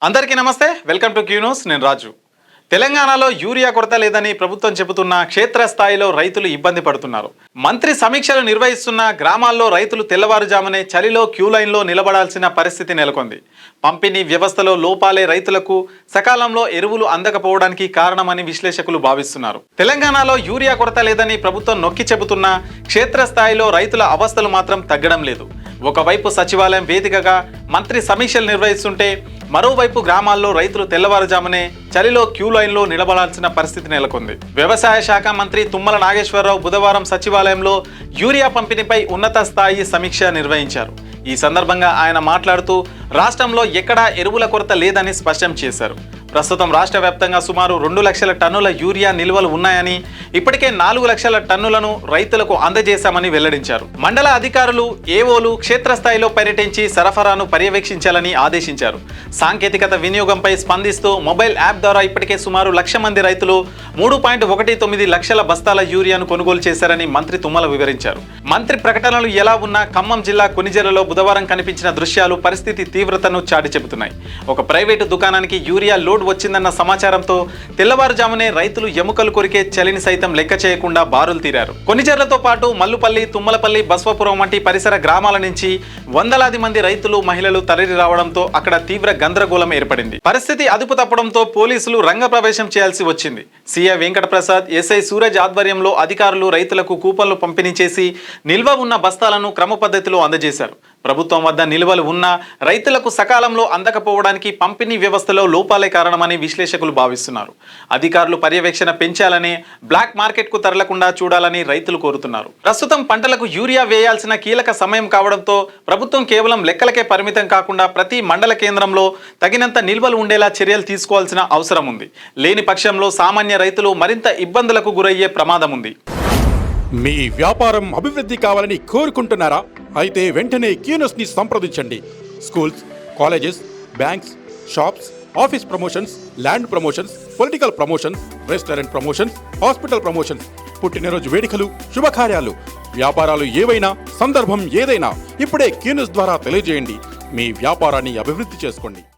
అందరికీ నమస్తే, welcome to Q news. నేను రాజు. తెలంగాణలో యూరియా కొరత లేదని ప్రభుత్వం చెబుతున్న క్షేత్రస్థాయిలో రైతులు ఇబ్బంది పడుతున్నారు. మంత్రి సమీక్షలు నిర్వహిస్తున్న గ్రామాల్లో రైతులు తెల్లవారుజామునే చలిలో క్యూ లైన్లో నిలబడాల్సిన పరిస్థితి నెలకొంది. పంపిణీ వ్యవస్థలో లోపాలే రైతులకు సకాలంలో ఎరువులు అందకపోవడానికి కారణమని విశ్లేషకులు భావిస్తున్నారు. తెలంగాణలో యూరియా కొరత లేదని ప్రభుత్వం నొక్కి చెబుతున్న క్షేత్రస్థాయిలో రైతుల అవస్థలు మాత్రం తగ్గడం లేదు. ఒకవైపు సచివాలయం వేదికగా మంత్రి సమీక్షలు నిర్వహిస్తుంటే మరోవైపు గ్రామాల్లో రైతులు తెల్లవారుజామునే చలిలో క్యూ లైన్లో నిలబడాల్సిన పరిస్థితి నెలకొంది. వ్యవసాయ శాఖ మంత్రి తుమ్మల నాగేశ్వరరావు బుధవారం సచివాలయంలో యూరియా పంపిణీపై ఉన్నత స్థాయి సమీక్ష నిర్వహించారు. ఈ సందర్భంగా ఆయన మాట్లాడుతూ రాష్ట్రంలో ఎక్కడా ఎరువుల కొరత లేదని స్పష్టం చేశారు. ప్రస్తుతం రాష్ట్ర వ్యాప్తంగా సుమారు 2 లక్షల టన్నుల యూరియా నిల్వలు ఉన్నాయని, ఇప్పటికే 4 లక్షల టన్నులను రైతులకు అందజేశామని వెల్లడించారు. మండల అధికారులు, ఏఓలు క్షేత్రస్థాయిలో పర్యటించి సరఫరాను పర్యవేక్షించాలని ఆదేశించారు. సాంకేతికత వినియోగంపై స్పందిస్తూ మొబైల్ యాప్ ద్వారా ఇప్పటికే సుమారు 1,00,000 మంది రైతులు 3.19 లక్షల బస్తాల యూరియాను కొనుగోలు చేశారని మంత్రి తుమ్మల వివరించారు. మంత్రి ప్రకటనలు ఎలా ఉన్నా ఖమ్మం జిల్లా కొనిజెర్లలో బుధవారం కనిపించిన దృశ్యాలు పరిస్థితి తీవ్రతను చాటి చెబుతున్నాయి. ఒక ప్రైవేటు దుకాణానికి యూరియా లోడ్ వచ్చిందన్న సమాచారంతో తెల్లవారుజామునే రైతులు ఎముకలు కొరికే చలిని సైతం లెక్క చేయకుండా బారులు తీరారు. కొనిజెర్లతో పాటు మల్లుపల్లి, తుమ్మలపల్లి, బస్వపురం వంటి పరిసర గ్రామాల నుంచి వందలాది మంది రైతులు, మహిళలు తరలి రావడంతో అక్కడ తీవ్ర గందరగోళం ఏర్పడింది. పరిస్థితి అదుపు తప్పడంతో పోలీసులు రంగప్రవేశం చేయాల్సి వచ్చింది. సిఐ వెంకటప్రసాద్, ఎస్ఐ సూరజ్ ఆధ్వర్యంలో అధికారులు రైతులకు కూపన్లు పంపిణీ చేసి నిల్వ ఉన్న బస్తాలను క్రమ పద్ధతిలో అందజేశారు. ప్రభుత్వం వద్ద నిల్వలు ఉన్నా రైతులకు సకాలంలో అందకపోవడానికి పంపిణీ వ్యవస్థలో లోపాలే కారణమని విశ్లేషకులు భావిస్తున్నారు. అధికారులు పర్యవేక్షణ పెంచాలని, బ్లాక్ మార్కెట్కు తరలకుండా చూడాలని రైతులు కోరుతున్నారు. ప్రస్తుతం పంటలకు యూరియా వేయాల్సిన కీలక సమయం కావడంతో ప్రభుత్వం కేవలం లెక్కలకే పరిమితం కాకుండా ప్రతి మండల కేంద్రంలో తగినంత నిల్వలు ఉండేలా చర్యలు తీసుకోవాల్సిన అవసరం ఉంది. లేని పక్షంలో సామాన్య రైతులు మరింత ఇబ్బందులకు గురయ్యే ప్రమాదం ఉంది. మీ వ్యాపారం అభివృద్ధి కావాలని కోరుకుంటున్నారా? అయితే వెంటనే క్యూ న్యూస్ని సంప్రదించండి. Schools, colleges, banks, shops, office promotions, land promotions, political promotions, restaurant promotions, hospital promotions, పుట్టినరోజు వేడుకలు, శుభకార్యాలు, వ్యాపారాలు ఏవైనా, సందర్భం ఏదైనా ఇప్పుడే క్యూ న్యూస్ ద్వారా తెలియజేయండి. మీ వ్యాపారాన్ని అభివృద్ధి చేసుకోండి.